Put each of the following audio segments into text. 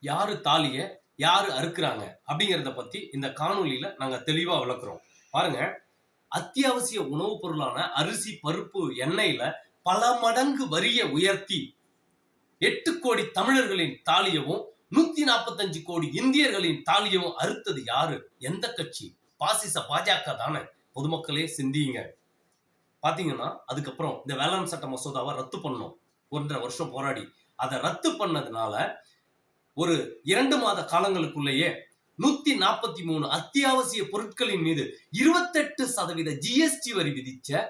யாரு தாலிய யாரு அறுக்குறாங்க அப்படிங்கிறத பத்தி இந்த காணொலியில நாங்க தெளிவா விளக்குறோம். பாருங்க, அத்தியாவசிய உணவுப் பொருளான அரிசி, பருப்பு, எண்ணெயில பல மடங்கு வரிய உயர்த்தி 8 கோடி தமிழர்களின் தாலியவும் 145 கோடி இந்தியர்களின் தாலியவும் அறுத்தது யாரு? எந்த கட்சி? பாசிச பாஜக தானே. பொதுமக்களே சிந்தியுங்க. பாத்தீங்கன்னா அதுக்கப்புறம் இந்த வேளாண் சட்ட மசோதாவை ரத்து பண்ணோம். 1.5 வருஷம் போராடி அதை ரத்து பண்ணதுனால ஒரு 2 மாத காலங்களுக்குள்ளேயே 143 அத்தியாவசிய பொருட்களின் மீது 28% ஜிஎஸ்டி வரி விதிச்ச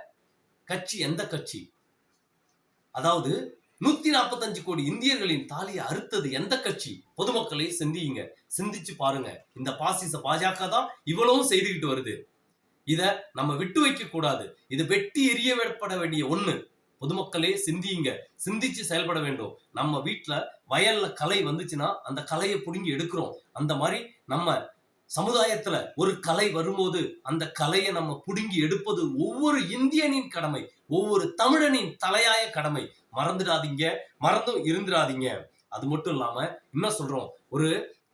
கட்சி எந்த கட்சி? அதாவது 145 கோடி இந்தியர்களின் தாலியை அறுத்தது எந்த கட்சி? பொதுமக்களை சிந்தியுங்க, சிந்திச்சு பாருங்க. இந்த பாசிச பாஜக தான் இவ்வளவும் செய்துகிட்டு வருது. இத நம்ம விட்டு வைக்க கூடாது. இது வெட்டி எரியப்பட வேண்டிய ஒண்ணு. பொதுமக்களே சிந்தியுங்க, சிந்திச்சு செயல்பட வேண்டும். நம்ம வீட்டுல வயல்ல களை வந்துச்சுன்னா அந்த களையை புடுங்கி எடுக்கிறோம். அந்த மாதிரி நம்ம சமுதாயத்துல ஒரு கலை வரும்போது அந்த கலையை நம்ம புடுங்கி எடுப்பது ஒவ்வொரு இந்தியனின் கடமை, ஒவ்வொரு தமிழனின் தலையாய கடமை. மறந்துடாதீங்க, மறந்தும் இருந்துடாதீங்க. அது மட்டும் இல்லாம என்ன சொல்றோம், ஒரு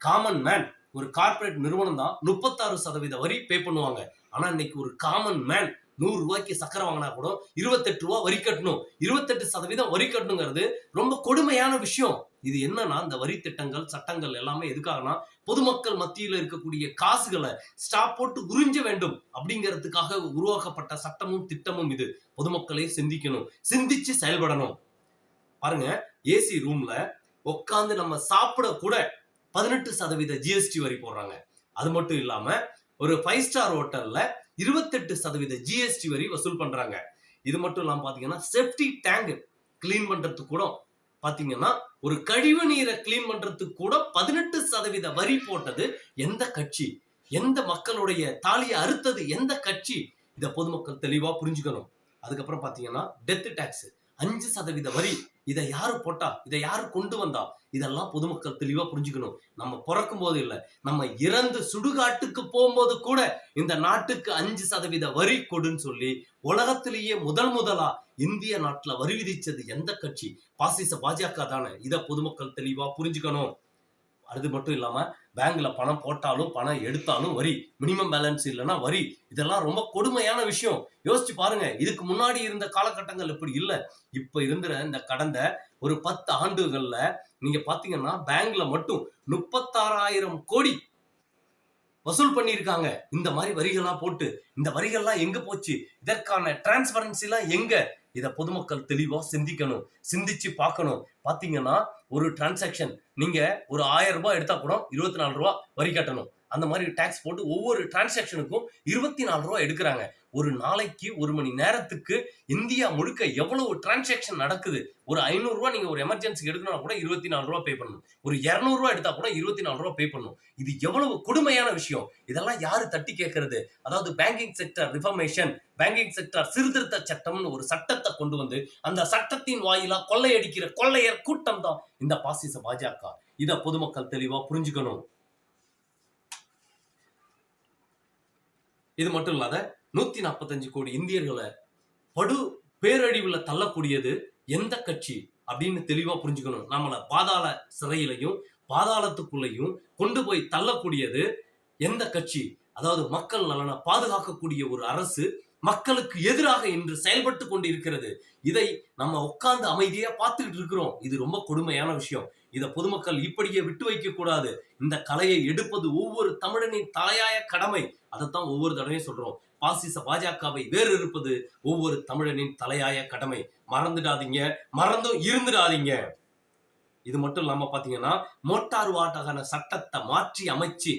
காமன் மேன், ஒரு கார்பரேட் நிறுவனம் தான் 36% வரி பே பண்ணுவாங்க. ஆனா இன்னைக்கு ஒரு காமன் மேன் 100 ரூபாய்க்கு சக்கரை வாங்கினா கூட 28 ரூபாய் வரி கட்டணும். 28% வரி கட்டணுங்கிறது ரொம்ப கொடுமையான விஷயம். இது என்னன்னா, இந்த வரி திட்டங்கள் சட்டங்கள் எல்லாமே எதுக்காகனா பொதுமக்கள் மத்தியில் இருக்கக்கூடிய காசுகளை ஸ்டாப் போட்டு உறிஞ்ச வேண்டும் அப்படிங்கிறதுக்காக உருவாக்கப்பட்ட சட்டமும் திட்டமும் இது. பொதுமக்களே சிந்திக்கணும், சிந்திச்சு செயல்படணும். பாருங்க, ஏசி ரூம்ல உட்காந்து நம்ம சாப்பிட கூட 18% ஜிஎஸ்டி வரி போடுறாங்க. அது மட்டும் இல்லாம ஒரு 5 ஸ்டார் ஹோட்டல்ல 28% ஜிஎஸ்டி வரி வசூல் பண்றாங்க. இது மட்டும் இல்லாம பாத்தீங்கன்னா சேஃப்டி டேங்க் கிளீன் பண்றதுக்கு கூட பாத்தீங்கன்னா ஒரு கழிவு நீரை கிளீன் பண்றதுக்கு கூட 18% வரி போட்டது எந்த கட்சி? எந்த மக்களுடைய தாலியை அறுத்தது எந்த கட்சி? இத பொதுமக்கள் தெளிவா புரிஞ்சுக்கணும். அதுக்கப்புறம் பாத்தீங்கன்னா டெத் டாக்ஸ் 5% வரி. இதை யாரு போட்டா? இதை யாரு கொண்டு வந்தா? இதெல்லாம் பொதுமக்கள் தெளிவா புரிஞ்சுக்கணும். நம்ம பிறக்கும் போது இல்ல, நம்ம இறந்து சுடுகாட்டுக்கு போகும்போது கூட இந்த நாட்டுக்கு 5% வரி கொடுன்னு சொல்லி உலகத்திலேயே முதலா இந்திய நாட்டுல வரி விதிச்சது எந்த கட்சி? பாசிச பாஜக தானே. இத பொதுமக்கள் தெளிவா புரிஞ்சுக்கணும். அது மட்டும் இல்லாம பேங்க்ல பணம் போட்டாலும் பணம் எடுத்தாலும் வரி, மினிமம் பேலன்ஸ் இல்லைன்னா வரி. இதெல்லாம் ரொம்ப கொடுமையான விஷயம். யோசிச்சு பாருங்க, இதுக்கு முன்னாடி இருந்த காலகட்டங்கள் இப்படி இல்ல. இப்ப இருந்த இந்த கடந்த ஒரு 10 ஆண்டுகள்ல நீங்க பாத்தீங்கன்னா பேங்க்ல மட்டும் 36,000 கோடி வசூல் பண்ணியிருக்காங்க. இந்த மாதிரி வரிகள்லாம் போட்டு இந்த வரிகள்லாம் எங்க போச்சு? இதற்கான டிரான்ஸ்பரன்சி எல்லாம் எங்க? இத பொதுமக்கள் தெளிவா சிந்திக்கணும், சிந்திச்சு பார்க்கணும். பாத்தீங்கன்னா ஒரு டிரான்சாக்ஷன் நீங்க ஒரு 1000 ரூபாய் எடுத்தா கூட 24 ரூபாய் வரி கட்டணும். அந்த மாதிரி டாக்ஸ் போட்டு ஒவ்வொரு டிரான்சாக்ஷனுக்கும் 24 ரூபாய் எடுக்கிறாங்க. ஒரு நாளைக்கு 1 மணி நேரத்துக்கு இந்தியா முழுக்க எவ்வளவு டிரான்சாக்ஷன் நடக்குது? ஒரு 500 ரூபாய் நீங்க ஒரு எமர்ஜென்சி எடுக்கணும்னா கூட 24 ரூபாய் பே பண்ணணும். ஒரு 200 ரூபாய் எடுத்தா கூட 24 ரூபாய் பே பண்ணணும். இது எவ்வளவு கொடுமையான விஷயம். இதெல்லாம் யாரு தட்டி கேட்கறது? அதாவது banking sector reformation, banking sector சீர்திருத்த சட்டம்னு ஒரு சட்டத்தை கொண்டு வந்து அந்த சட்டத்தின் வாயிலா கொள்ளையடிக்கிற கொள்ளையர் கூட்டம் தான் இந்த பாசிச பாஜக. இத பொதுமக்கள் தெளிவா புரிஞ்சுக்கணும். இது மட்டும் இல்லாத 145 கோடி இந்தியர்களை படு பேரழிவுல தள்ளக்கூடியது எந்த கட்சி அப்படின்னு தெளிவா புரிஞ்சுக்கணும். நம்மள பாதாள சிறையிலையும் பாதாளத்துக்குள்ளையும் கொண்டு போய் தள்ளக்கூடியது எந்த கட்சி? அதாவது மக்கள் நலனை பாதுகாக்கக்கூடிய ஒரு அரசு மக்களுக்கு எதிராக இன்று செயல்பட்டு கொண்டு இருக்கிறது. இதை நம்ம உட்கார்ந்து அமைதியா பார்த்துக்கிட்டு இருக்கிறோம். இது ரொம்ப கொடுமையான விஷயம். இத பொதுமக்கள் இப்படியே விட்டு வைக்க கூடாது. இந்த கலையை எடுப்பது ஒவ்வொரு தமிழனின் தலையாய கடமை. அதைத்தான் ஒவ்வொரு தடவையும் சொல்றோம். பாசிச பாஜகவை வேறு இருப்பது ஒவ்வொரு தமிழனின் தலையாய கடமை. மறந்துடாதீங்க, மறந்தும் இருந்துடாதீங்க. இது மட்டும் இல்லாம பாத்தீங்கன்னா மோட்டார் வாகன சட்டத்தை மாற்றி அமைச்சு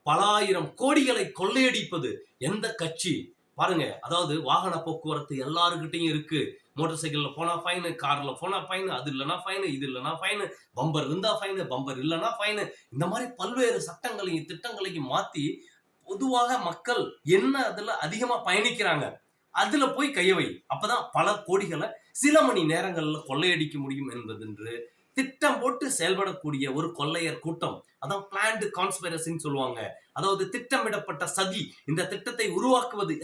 பல ஆயிரம் கோடிகளை கொள்ளையடிப்பது எந்த கட்சி? பாருங்க, அதாவது வாகன போக்குவரத்து எல்லாருக்கிட்டையும் இருக்கு. மோட்டார் சைக்கிள்ல போனா ஃபைனு, கார்ல போனா ஃபைனு, அது இல்லைன்னா ஃபைனு, இது இல்லைன்னா ஃபைனு, பம்பர் இருந்தா ஃபைனு, பம்பர் இல்லைன்னா ஃபைனு. இந்த மாதிரி பல்வேறு சட்டங்களையும் திட்டங்களையும் மாத்தி பொதுவாக மக்கள் என்ன அதுல அதிகமா பயணிக்கிறாங்க அதுல போய் கைய வை. அப்பதான் பல கோடிகளை சில மணி நேரங்கள்ல கொள்ளையடிக்க முடியும் என்பதென்று திட்டம் போட்டு செயல்படக்கூடிய ஒரு கொள்ளையர் கூட்டம். அதான் பிளான்டு கான்ஸ்பிரசின்னு சொல்லுவாங்க. அதாவது திட்டமிடப்பட்ட சதி. இந்த திட்டத்தை உருவாக்குவது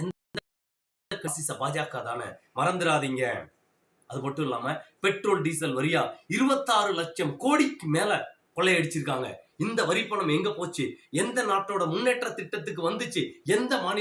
பாஜக தானே. மறந்துடாதீங்க. அது மட்டும் இல்லாம பெட்ரோல் டீசல் வரியா 26 லட்சம் கோடிக்கு மேல கொள்ளையடிச்சிருக்காங்க. இந்த வரி பணம் எங்க போச்சு? எந்த நாட்டோட முன்னேற்ற திட்டத்துக்கு வந்துச்சு? எந்த மாநில